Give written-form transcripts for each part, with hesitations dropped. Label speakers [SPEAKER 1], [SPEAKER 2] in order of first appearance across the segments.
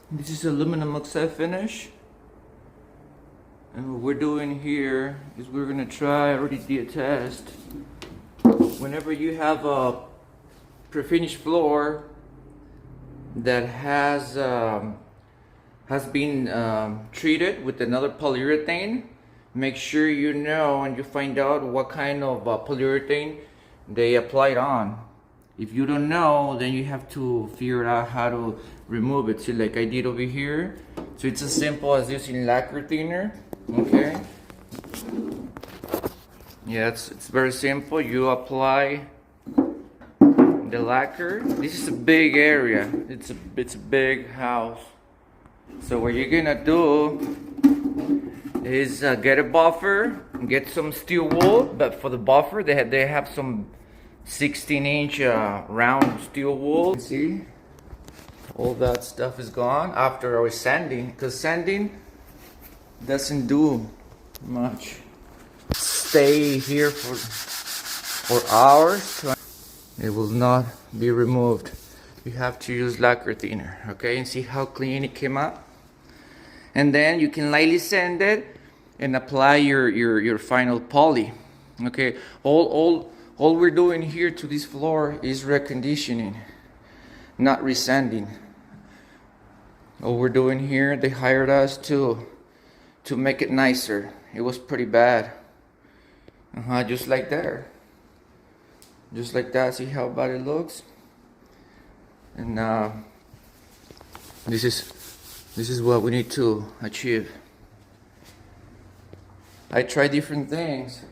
[SPEAKER 1] This is aluminum oxide finish, and what we're doing here is we're gonna try. I already did a test. Whenever you have a prefinished floor that has been treated with another polyurethane, make sure you know and you find out what kind of polyurethane they applied on. If you don't know, then you have to figure out how to remove it. See, like I did over here. So it's as simple as using lacquer thinner. Okay. Yeah, it's very simple. You apply the lacquer. This is a big area. It's a big house. So what you're gonna do is get a buffer, get some steel wool. But for the buffer, they have some 16-inch round steel wool. See, all that stuff is gone after I was sanding, because sanding doesn't do much. Stay here for hours. It will not be removed. You have to use lacquer thinner, okay? And see how clean it came out. And then you can lightly sand it and apply your final poly. Okay, all we're doing here to this floor is reconditioning, not resanding. All we're doing here, they hired us to make it nicer. It was pretty bad. Just like there. Just like that. See how bad it looks? And this is what we need to achieve. I try different things.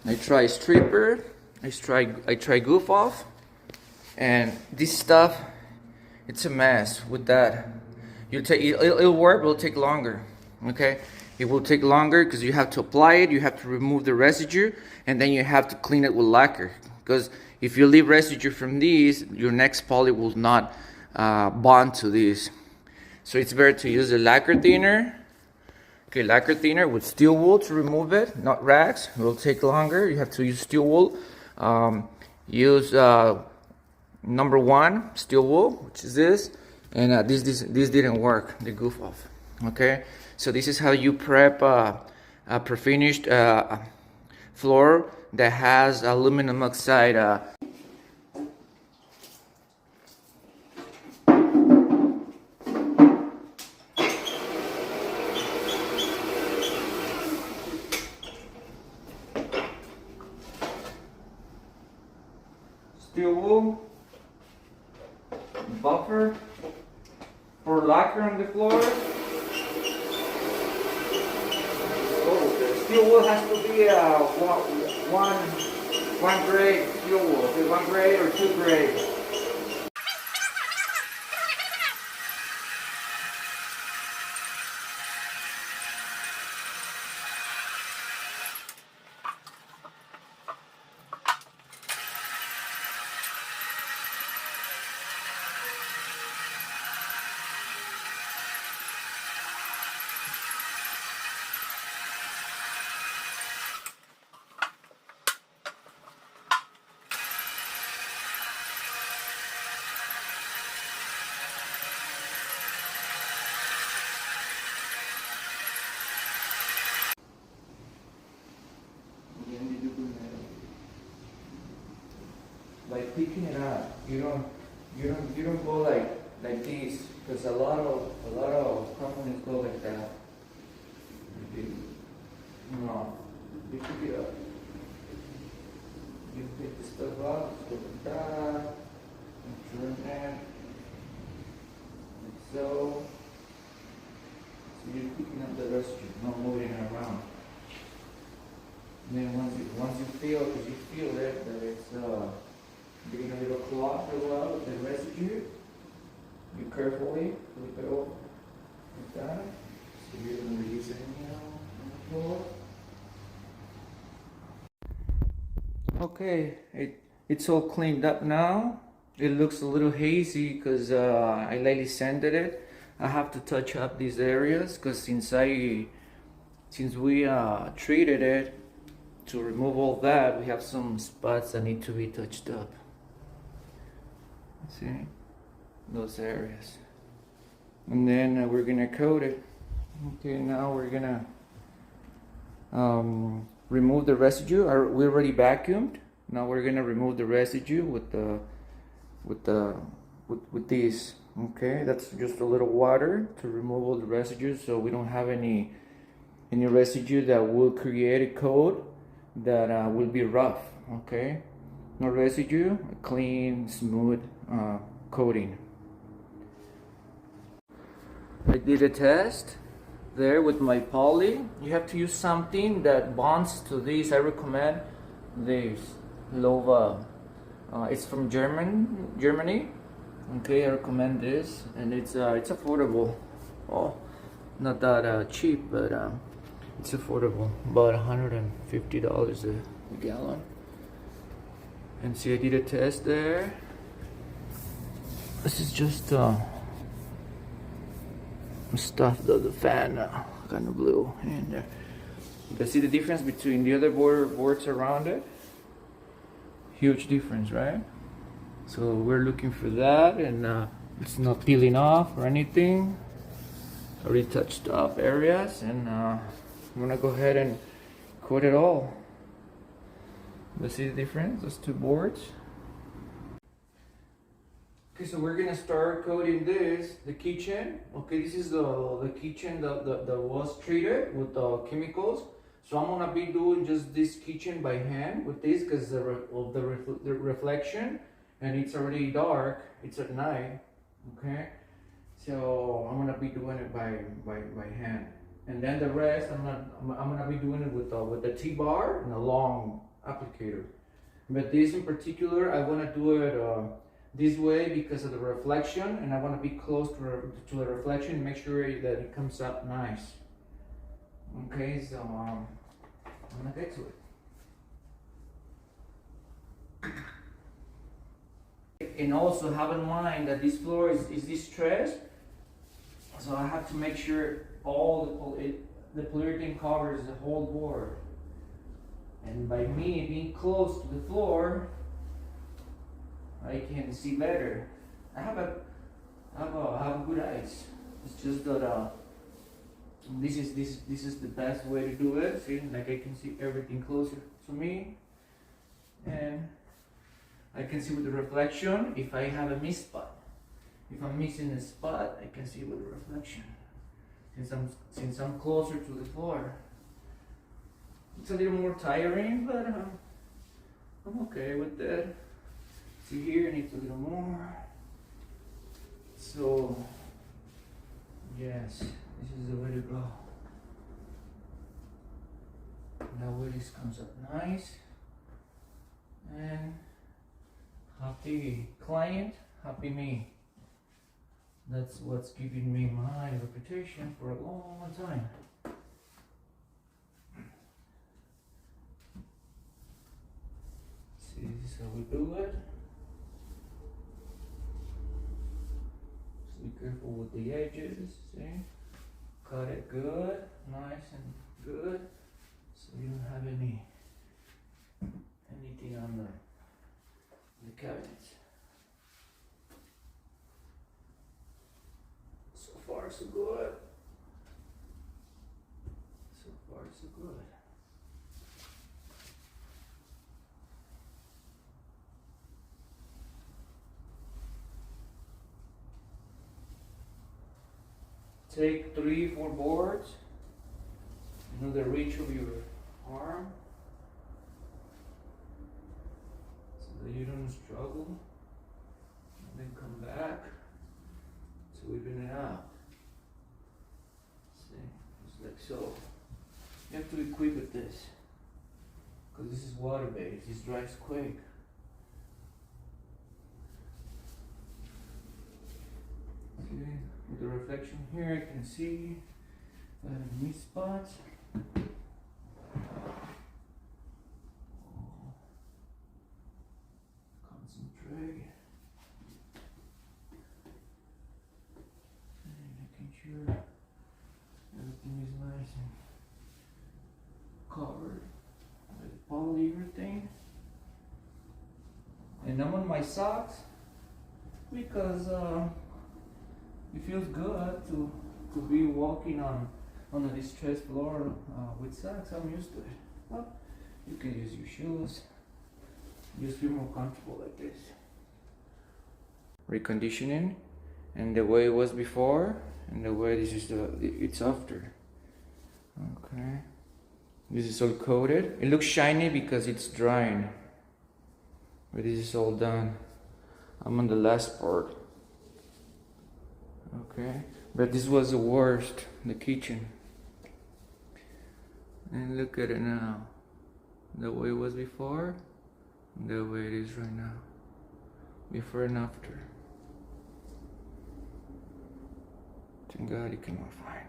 [SPEAKER 1] I try stripper, I try goof off, and this stuff, it's a mess with that. It'll work, but it'll take longer. Okay, it will take longer because you have to apply it, you have to remove the residue, and then you have to clean it with lacquer. Because if you leave residue from these, your next poly will not bond to these. So it's better to use the lacquer thinner. Okay, lacquer thinner with steel wool to remove it, not rags. It will take longer. You have to use steel wool. Use number 1 steel wool, which is this, and this didn't work. The goof off. Okay, so this is how you prep a prefinished floor that has aluminum oxide. Steel wool, buffer for lacquer on the floor. Oh, the steel wool has to be one grade steel wool. Okay, 1 grade or 2 grade. Like picking it up, you don't go like this, because a lot of companies go like that. No, you pick it up. You pick the stuff up, go like that, and turn that, like so. So you're picking up the residue, not moving it around. And then once you feel, because you feel it, that it's getting a little cloth as well with the residue, you carefully flip it over like that. So you don't release anything on the floor. Okay, it's all cleaned up now. It looks a little hazy because I lightly sanded it. I have to touch up these areas because since we treated it to remove all that, we have some spots that need to be touched up. See those areas. and then we're gonna coat it. Okay, now we're gonna remove the residue. We already vacuumed. Now we're gonna remove the residue with this. Okay, that's just a little water to remove all the residue, so we don't have any residue that will create a coat that will be rough. Okay, no residue, a clean, smooth coating. I did a test there with my poly. You have to use something that bonds to this. I recommend this Lova. It's from Germany. Okay, I recommend this, and it's affordable. Oh, not that cheap, but it's affordable. About $150 a gallon. And see, I did a test there. This is just stuff that the fan kind of blew in there. You can see the difference between the other boards around it. Huge difference, right? So we're looking for that, and it's not peeling off or anything. Already touched up areas, and I'm gonna go ahead and coat it all. Let's see the difference, those two boards. Okay, so we're gonna start coating the kitchen. Okay, this is the kitchen that was treated with the chemicals. So I'm gonna be doing just this kitchen by hand with this because of the reflection, and it's already dark. It's at night. Okay, so I'm gonna be doing it by hand, and then the rest I'm gonna be doing it with the T-bar and a long applicator. But this in particular, I wanna do it this way because of the reflection, and I want to be close to the reflection, make sure that it comes up nice. Okay, so I'm gonna get to it. And also have in mind that this floor is distressed, so I have to make sure all the polyurethane covers the whole board. And by me being close to the floor, I can see better. I have good eyes. It's just that this is the best way to do it. See, like I can see everything closer to me, and I can see with the reflection if I have a miss spot. If I'm missing a spot, I can see with the reflection. Since I'm closer to the floor, it's a little more tiring, but I'm okay with that. See, here needs a little more. So yes, this is the way to go. That way this comes up nice, and happy client, happy me. That's what's giving me my reputation for a long time. See, this is how we do it. Be careful with the edges, see? Cut it good, nice and good, so you don't have anything on the cabinets. So far so good. So far so good. Take 3-4 boards, the reach of your arm, so that you don't struggle, and then come back to even it out. See, just like so. You have to be quick with this, because this is water-based, this dries quick. See? With the reflection here, I can see these spots. Concentrate. And making sure everything is nice and covered with polyurethane. And I'm on my socks because it feels good to be walking on a distressed floor with socks. I'm used to it. Well, you can use your shoes. Just feel more comfortable like this. Reconditioning, and the way it was before, and the way this is it's after. Okay. This is all coated. It looks shiny because it's drying. But this is all done. I'm on the last part. Okay. But this was the worst, the kitchen. And look at it now. The way it was before, and the way it is right now. Before and after. Thank God it came out fine.